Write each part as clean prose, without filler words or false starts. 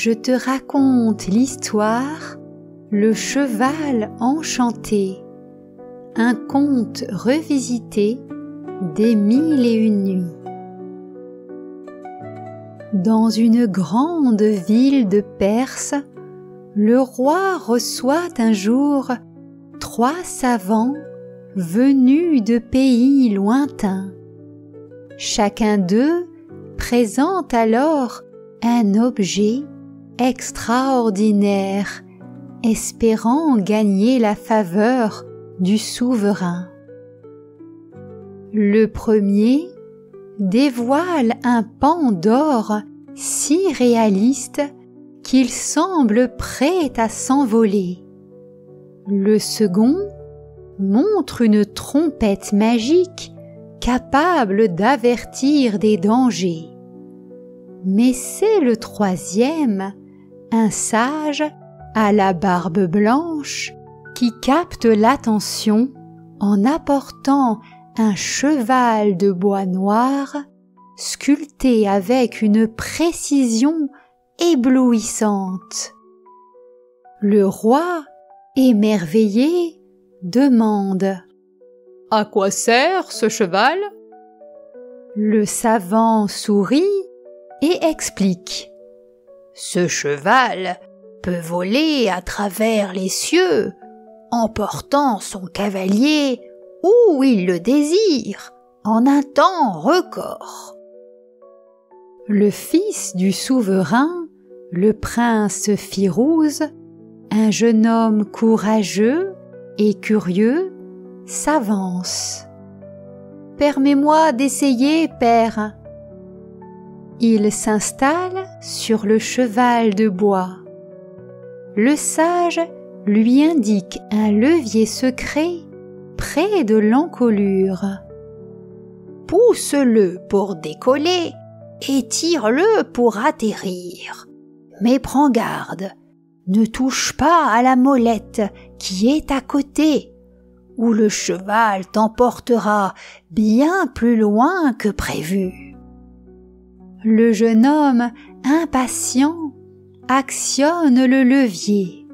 je te raconte l'histoire Le cheval enchanté, un conte revisité des 1001 nuits. Dans une grande ville de Perse, le roi reçoit un jour 3 savants venus de pays lointains. Chacun d'eux présente alors un objet extraordinaire, espérant gagner la faveur du souverain. Le premier dévoile un pan d'or si réaliste qu'il semble prêt à s'envoler. Le second montre une trompette magique capable d'avertir des dangers. Mais c'est le troisième, un sage à la barbe blanche, qui capte l'attention en apportant un cheval de bois noir sculpté avec une précision éblouissante. Le roi, émerveillé, demande « À quoi sert ce cheval ?» Le savant sourit et explique « Ce cheval peut voler à travers les cieux, emportant son cavalier où il le désire, en un temps record. » Le fils du souverain, le prince Firouz, un jeune homme courageux et curieux, s'avance. « Permets-moi d'essayer, père. » Il s'installe sur le cheval de bois. Le sage lui indique un levier secret près de l'encolure. Pousse-le pour décoller et tire-le pour atterrir. Mais prends garde, ne touche pas à la molette qui est à côté, ou le cheval t'emportera bien plus loin que prévu. Le jeune homme, impatient, actionne le levier.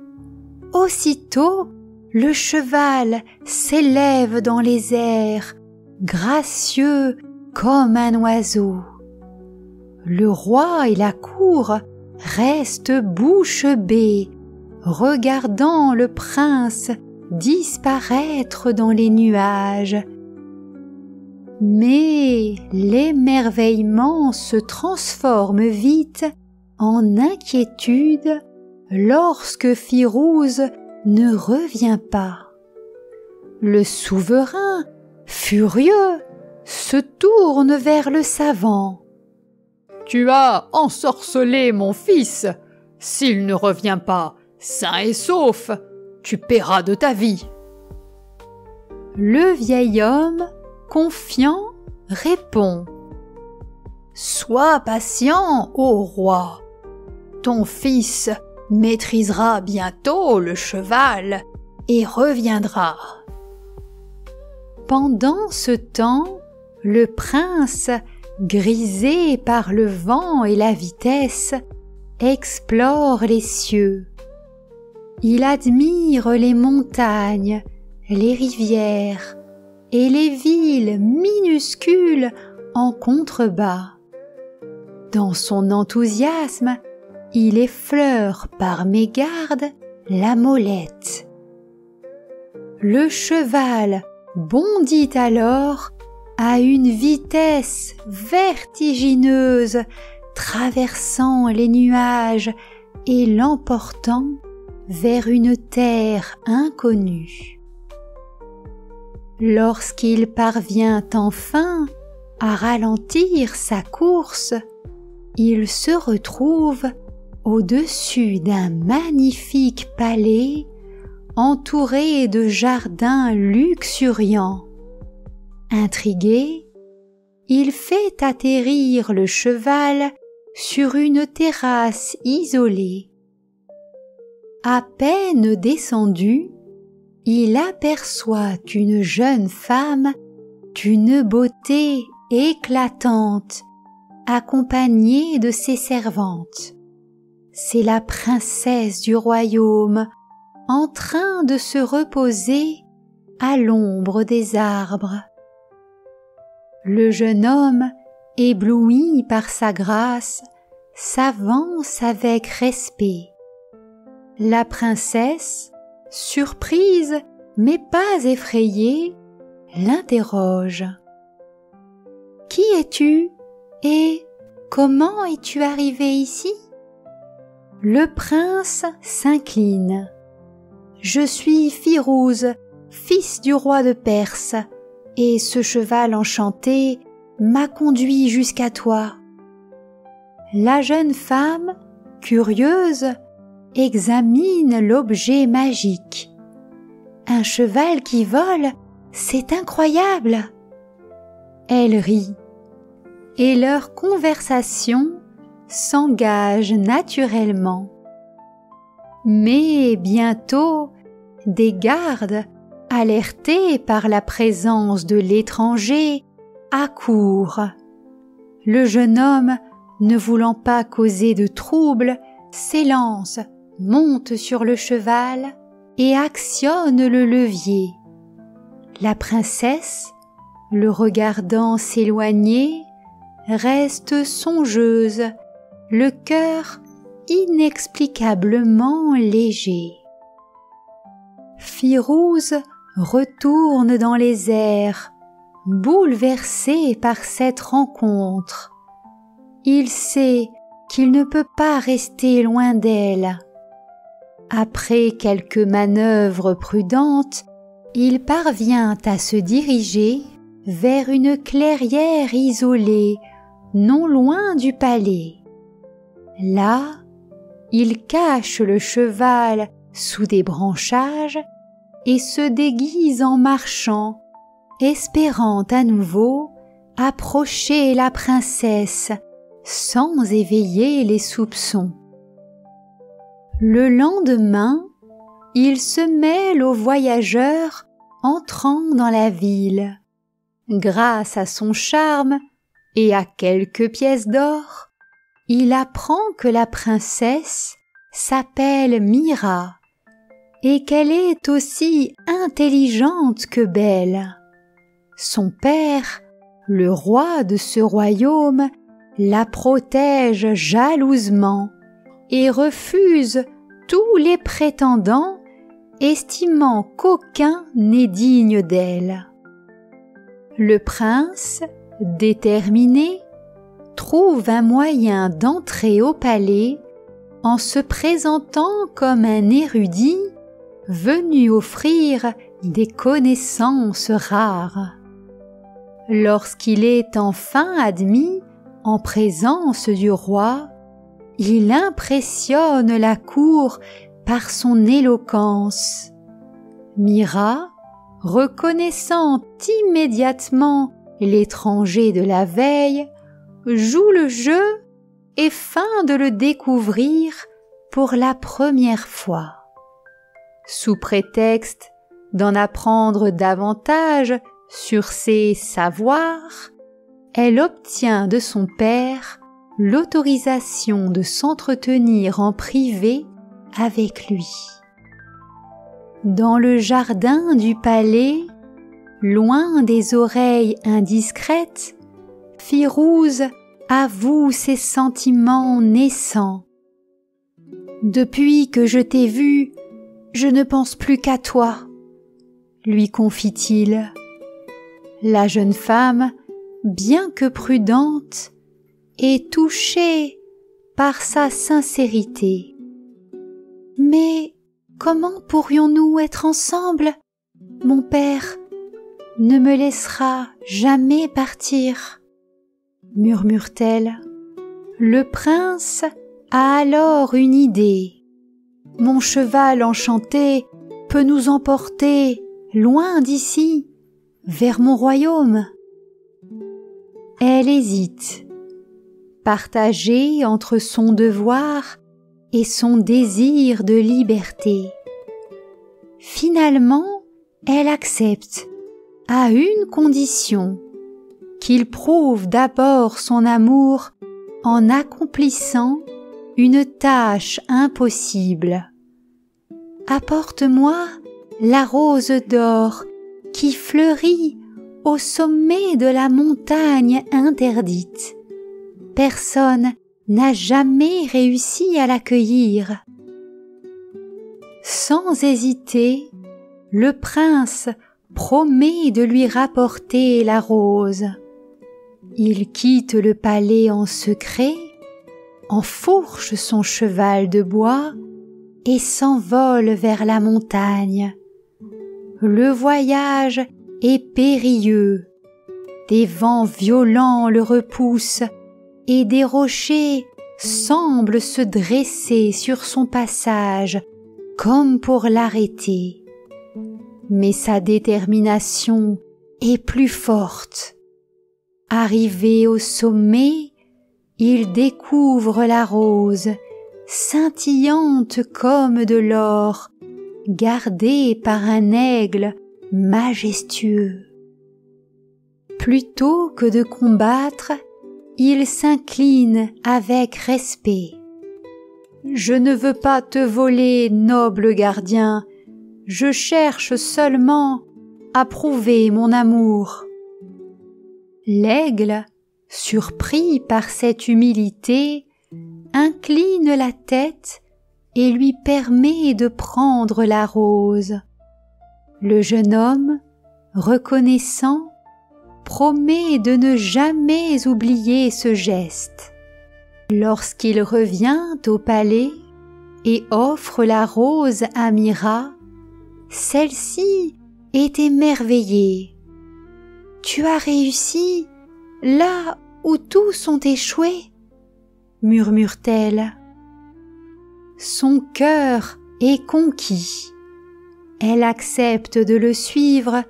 Aussitôt, le cheval s'élève dans les airs, gracieux comme un oiseau. Le roi et la cour restent bouche bée, regardant le prince disparaître dans les nuages. Mais l'émerveillement se transforme vite en inquiétude lorsque Firouz ne revient pas. Le souverain, furieux, se tourne vers le savant. « Tu as ensorcelé mon fils. S'il ne revient pas sain et sauf, tu paieras de ta vie. » Le vieil homme, confiant, répond « Sois patient, ô roi. Ton fils maîtrisera bientôt le cheval et reviendra. » Pendant ce temps, le prince, grisé par le vent et la vitesse, explore les cieux. Il admire les montagnes, les rivières et les villes minuscules en contrebas. Dans son enthousiasme, il effleure par mégarde la molette. Le cheval bondit alors à une vitesse vertigineuse, traversant les nuages et l'emportant vers une terre inconnue. Lorsqu'il parvient enfin à ralentir sa course, il se retrouve au-dessus d'un magnifique palais entouré de jardins luxuriants. Intrigué, il fait atterrir le cheval sur une terrasse isolée. À peine descendu, il aperçoit une jeune femme d'une beauté éclatante, accompagnée de ses servantes. c'est la princesse du royaume, en train de se reposer à l'ombre des arbres. Le jeune homme, ébloui par sa grâce, s'avance avec respect. La princesse, surprise mais pas effrayée, l'interroge. « Qui es-tu et comment es-tu arrivé ici ?» Le prince s'incline. « Je suis Firouz, fils du roi de Perse, et ce cheval enchanté m'a conduit jusqu'à toi. » La jeune femme, curieuse, examine l'objet magique. « Un cheval qui vole, c'est incroyable !» Elle rit, et leur conversation s'engage naturellement. Mais bientôt, des gardes, alertés par la présence de l'étranger, accourent. Le jeune homme, ne voulant pas causer de trouble, s'élance, monte sur le cheval et actionne le levier. La princesse, le regardant s'éloigner, reste songeuse, le cœur inexplicablement léger. Firouz retourne dans les airs, bouleversé par cette rencontre. Il sait qu'il ne peut pas rester loin d'elle. Après quelques manœuvres prudentes, il parvient à se diriger vers une clairière isolée, non loin du palais. Là, il cache le cheval sous des branchages et se déguise en marchand, espérant à nouveau approcher la princesse sans éveiller les soupçons. Le lendemain, il se mêle aux voyageurs entrant dans la ville. Grâce à son charme et à quelques pièces d'or, il apprend que la princesse s'appelle Mira et qu'elle est aussi intelligente que belle. Son père, le roi de ce royaume, la protège jalousement et refuse tous les prétendants, estimant qu'aucun n'est digne d'elle. Le prince, déterminé, trouve un moyen d'entrer au palais en se présentant comme un érudit venu offrir des connaissances rares. Lorsqu'il est enfin admis en présence du roi, il impressionne la cour par son éloquence. Mira, reconnaissant immédiatement l'étranger de la veille, joue le jeu et feint de le découvrir pour la première fois. Sous prétexte d'en apprendre davantage sur ses savoirs, elle obtient de son père l'autorisation de s'entretenir en privé avec lui. Dans le jardin du palais, loin des oreilles indiscrètes, Firouz avoue ses sentiments naissants. « Depuis que je t'ai vu, je ne pense plus qu'à toi, » lui confie-t-il. La jeune femme, bien que prudente, est touchée par sa sincérité. « Mais comment pourrions-nous être ensemble ? Mon père ne me laissera jamais partir, » murmure-t-elle. Le prince a alors une idée. « Mon cheval enchanté peut nous emporter loin d'ici, vers mon royaume. » Elle hésite, partagée entre son devoir et son désir de liberté. Finalement, elle accepte, à une condition, qu'il prouve d'abord son amour en accomplissant une tâche impossible. Apporte-moi la rose d'or qui fleurit au sommet de la montagne interdite. Personne n'a jamais réussi à l'accueillir. Sans hésiter, le prince promet de lui rapporter la rose. Il quitte le palais en secret, enfourche son cheval de bois et s'envole vers la montagne. Le voyage est périlleux, des vents violents le repoussent et des rochers semblent se dresser sur son passage comme pour l'arrêter. Mais sa détermination est plus forte. Arrivé au sommet, il découvre la rose, scintillante comme de l'or, gardée par un aigle majestueux. Plutôt que de combattre, il s'incline avec respect. « Je ne veux pas te voler, noble gardien, je cherche seulement à prouver mon amour. » L'aigle, surpris par cette humilité, incline la tête et lui permet de prendre la rose. Le jeune homme, reconnaissant, promet de ne jamais oublier ce geste. Lorsqu'il revient au palais et offre la rose à Mira, celle-ci est émerveillée. « Tu as réussi là où tous ont échoué » murmure-t-elle. Son cœur est conquis. Elle accepte de le suivre,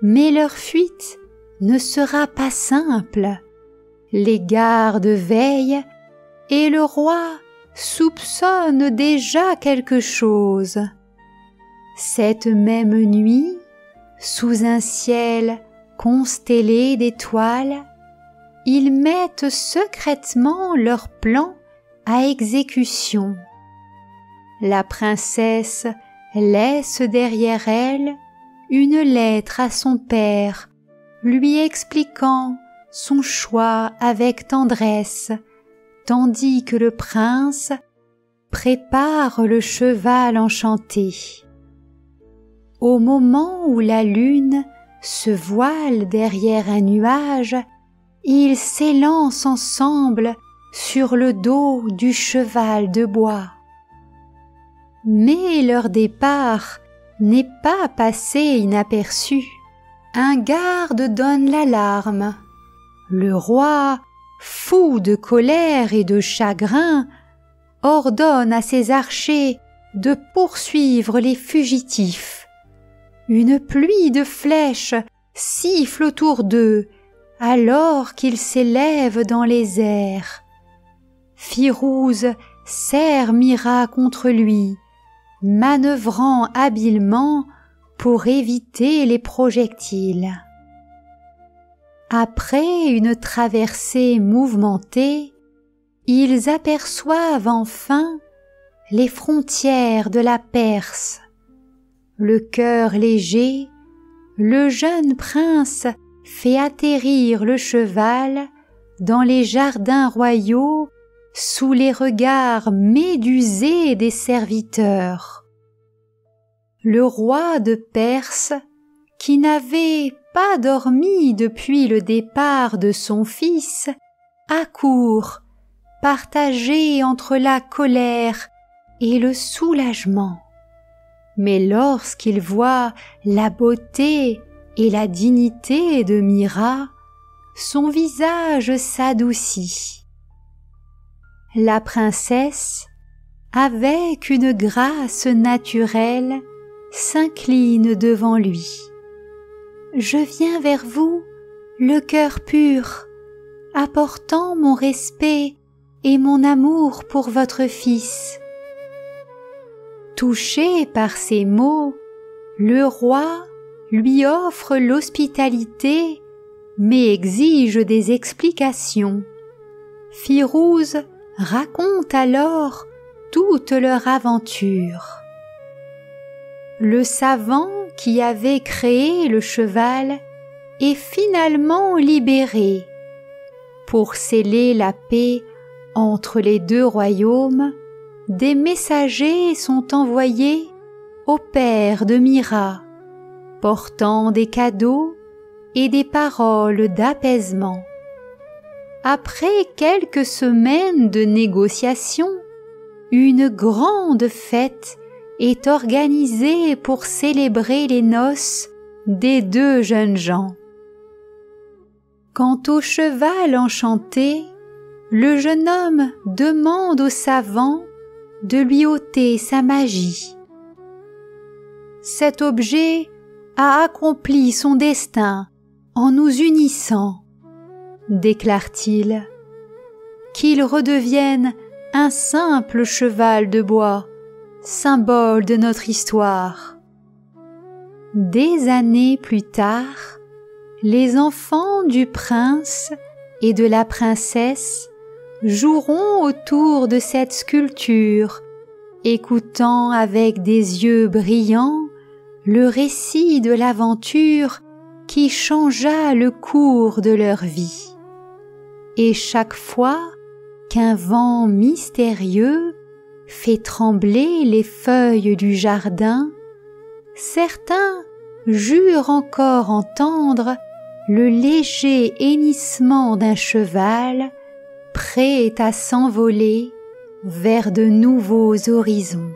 mais leur fuite ne sera pas simple. Les gardes veillent et le roi soupçonne déjà quelque chose. Cette même nuit, sous un ciel constellé d'étoiles, ils mettent secrètement leur plan à exécution. La princesse laisse derrière elle une lettre à son père, lui expliquant son choix avec tendresse, tandis que le prince prépare le cheval enchanté. Au moment où la lune se voile derrière un nuage, ils s'élancent ensemble sur le dos du cheval de bois. Mais leur départ n'est pas passé inaperçu. Un garde donne l'alarme. Le roi, fou de colère et de chagrin, ordonne à ses archers de poursuivre les fugitifs. Une pluie de flèches siffle autour d'eux alors qu'ils s'élèvent dans les airs. Firouz serre Mira contre lui, manœuvrant habilement pour éviter les projectiles. Après une traversée mouvementée, ils aperçoivent enfin les frontières de la Perse. Le cœur léger, le jeune prince fait atterrir le cheval dans les jardins royaux sous les regards médusés des serviteurs. Le roi de Perse, qui n'avait pas dormi depuis le départ de son fils, accourt, partagé entre la colère et le soulagement. Mais lorsqu'il voit la beauté et la dignité de Mira, son visage s'adoucit. La princesse, avec une grâce naturelle, s'incline devant lui. « Je viens vers vous, le cœur pur, apportant mon respect et mon amour pour votre fils. » Touché par ces mots, le roi lui offre l'hospitalité, mais exige des explications. Firouz racontent alors toute leur aventure. Le savant qui avait créé le cheval est finalement libéré. Pour sceller la paix entre les deux royaumes, des messagers sont envoyés au père de Mira, portant des cadeaux et des paroles d'apaisement. Après quelques semaines de négociations, une grande fête est organisée pour célébrer les noces des deux jeunes gens. Quant au cheval enchanté, le jeune homme demande au savant de lui ôter sa magie. Cet objet a accompli son destin en nous unissant, déclare-t-il, qu'il redevienne un simple cheval de bois, symbole de notre histoire. Des années plus tard, les enfants du prince et de la princesse joueront autour de cette sculpture, écoutant avec des yeux brillants le récit de l'aventure qui changea le cours de leur vie. Et chaque fois qu'un vent mystérieux fait trembler les feuilles du jardin, certains jurent encore entendre le léger hennissement d'un cheval prêt à s'envoler vers de nouveaux horizons.